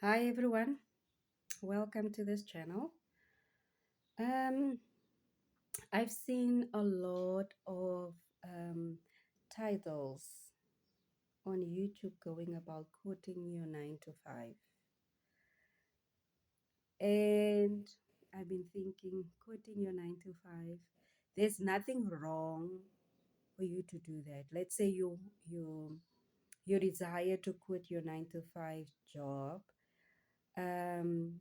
Hi everyone, welcome to this channel. Um, I've seen a lot of titles on YouTube going about quitting your 9 to 5, and I've been thinking quitting your 9 to 5. There's nothing wrong for you to do that. Let's say you desire to quit your 9 to 5 job. Um,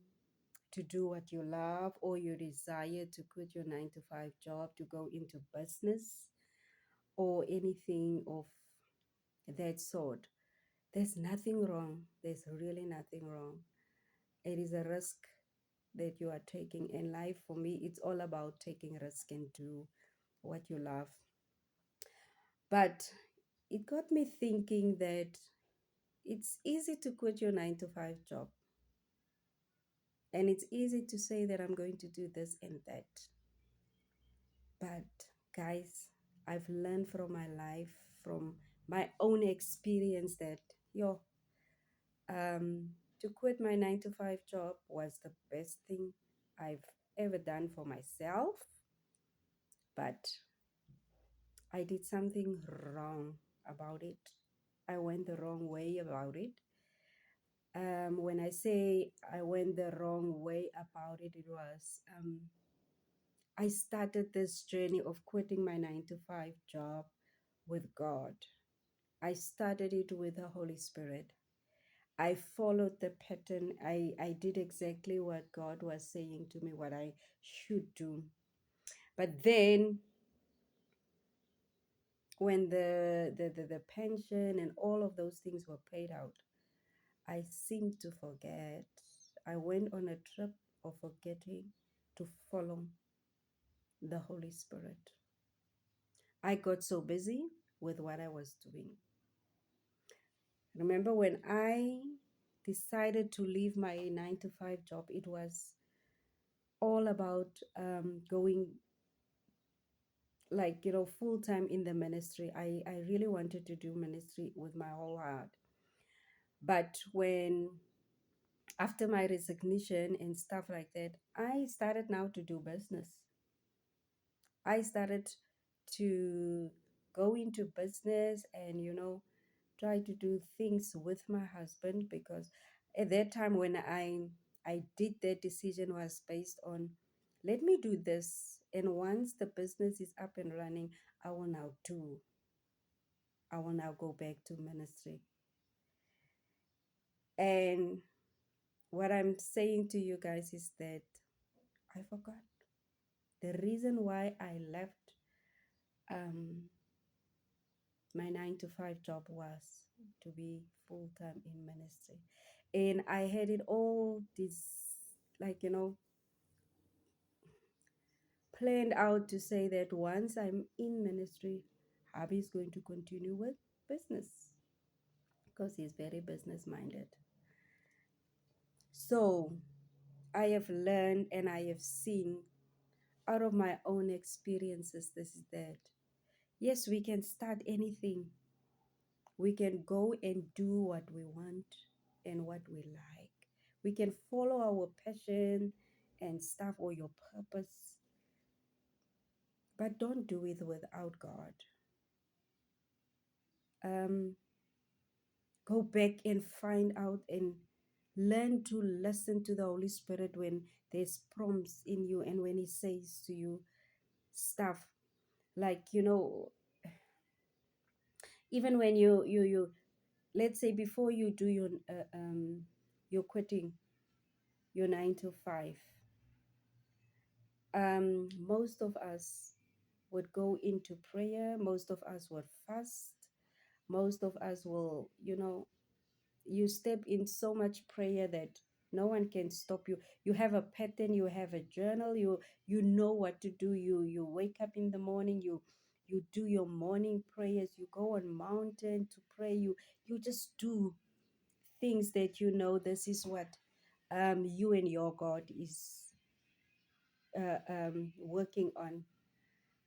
to do what you love, or you desire to quit your 9 to 5 job to go into business or anything of that sort. There's nothing wrong. There's really nothing wrong. It is a risk that you are taking in life. For me, it's all about taking risk and do what you love. But it got me thinking that it's easy to quit your 9 to 5 job, and it's easy to say that I'm going to do this and that. But guys, I've learned from my life, from my own experience, that yo, to quit my 9 to 5 job was the best thing I've ever done for myself. But I did something wrong about it. I went the wrong way about it. When I say I went the wrong way about it, it was I started this journey of quitting my 9 to 5 job with God. I started it with the Holy Spirit. I followed the pattern. I did exactly what God was saying to me, what I should do. But then when the pension and all of those things were paid out, I seemed to forget. I went on a trip of forgetting to follow the Holy Spirit. I got so busy with what I was doing. Remember when I decided to leave my 9 to 5 job, it was all about going like, full time in the ministry. I really wanted to do ministry with my whole heart. But when after my resignation and stuff like that, I started now to do business. I started to go into business and, try to do things with my husband, because at that time when I did that decision was based on, let me do this, and once the business is up and running, I will now go back to ministry. And what I'm saying to you guys is that I forgot the reason why I left um my 9 to 5 job was to be full time in ministry. And I had it all this, like, planned out to say that once I'm in ministry, hubby is going to continue with business because he's very business minded. So I have learned and I have seen out of my own experiences this is that yes, we can start anything. We can go and do what we want and what we like. We can follow our passion and stuff or your purpose, but don't do it without God. Um, Go back and find out and learn to listen to the Holy Spirit when there's prompts in you and when He says to you stuff like, even when you let's say before you do you're quitting your 9 to 5. Most of us would go into prayer. Most of us would fast. Most of us will, you step in so much prayer that no one can stop you. You have a pattern, you have a journal, you know what to do. You wake up in the morning, you do your morning prayers, you go on mountain to pray, you just do things that this is what you and your God is working on.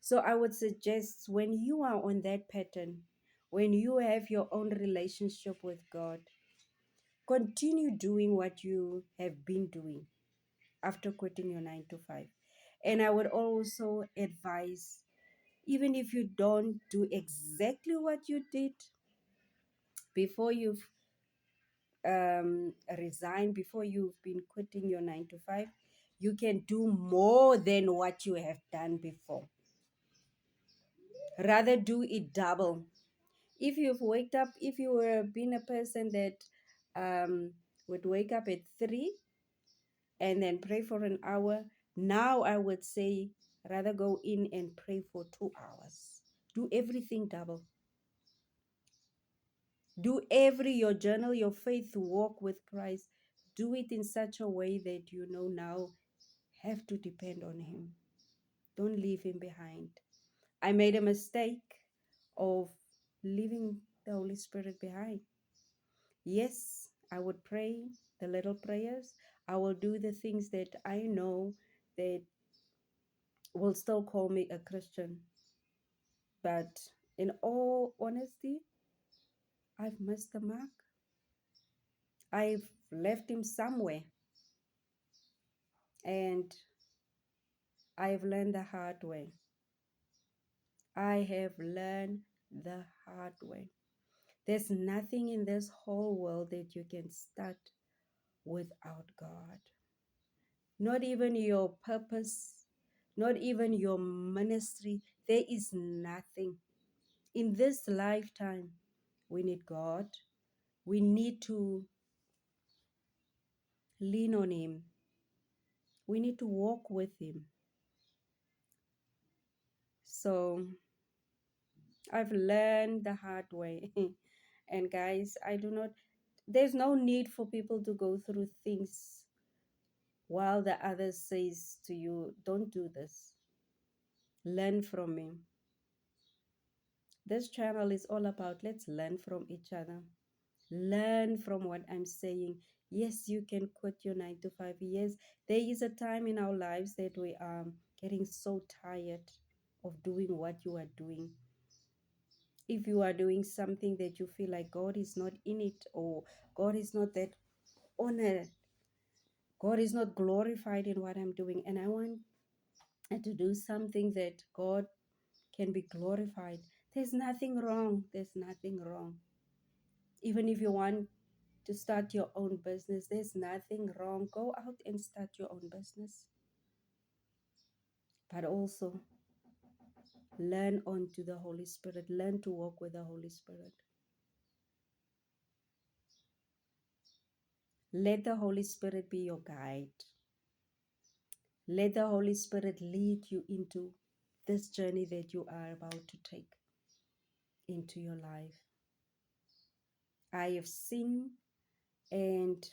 So I would suggest, when you are on that pattern, when you have your own relationship with God, continue doing what you have been doing after quitting your 9 to 5. And I would also advise, even if you don't do exactly what you did before you've resigned, before you've been quitting your 9 to 5, you can do more than what you have done before. Rather do it double. If you've waked up, if you were being a person that would wake up at 3 and then pray for an hour, now I would say rather go in and pray for 2 hours. Do everything double. Do your journal, your faith walk with Christ. Do it in such a way that you know now have to depend on Him. Don't leave Him behind. I made a mistake of leaving the Holy Spirit behind. Yes, I would pray the little prayers. I will do the things that I know that will still call me a Christian. But in all honesty, I've missed the mark. I've left Him somewhere. And I've learned the hard way. I have learned the hard way. There's nothing in this whole world that you can start without God. Not even your purpose, not even your ministry. There is nothing. In this lifetime, we need God. We need to lean on Him. We need to walk with Him. So I've learned the hard way. And guys, there's no need for people to go through things while the others says to you, don't do this. Learn from me. This channel is all about let's learn from each other. Learn from what I'm saying. Yes, you can quit your 9 to 5. Yes, there is a time in our lives that we are getting so tired of doing what you are doing. If you are doing something that you feel like God is not in it, or God is not that honored, God is not glorified in what I'm doing, and I want to do something that God can be glorified, there's nothing wrong. There's nothing wrong. Even if you want to start your own business, there's nothing wrong. Go out and start your own business. But also learn onto the Holy Spirit. Learn to walk with the Holy Spirit. Let the Holy Spirit be your guide. Let the Holy Spirit lead you into this journey that you are about to take into your life. I have seen, and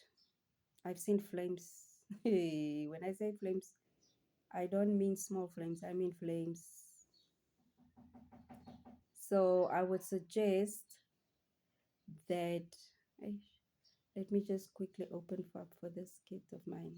I've seen flames. When I say flames, I don't mean small flames, I mean flames. So I would suggest that, let me just quickly open up for this kit of mine.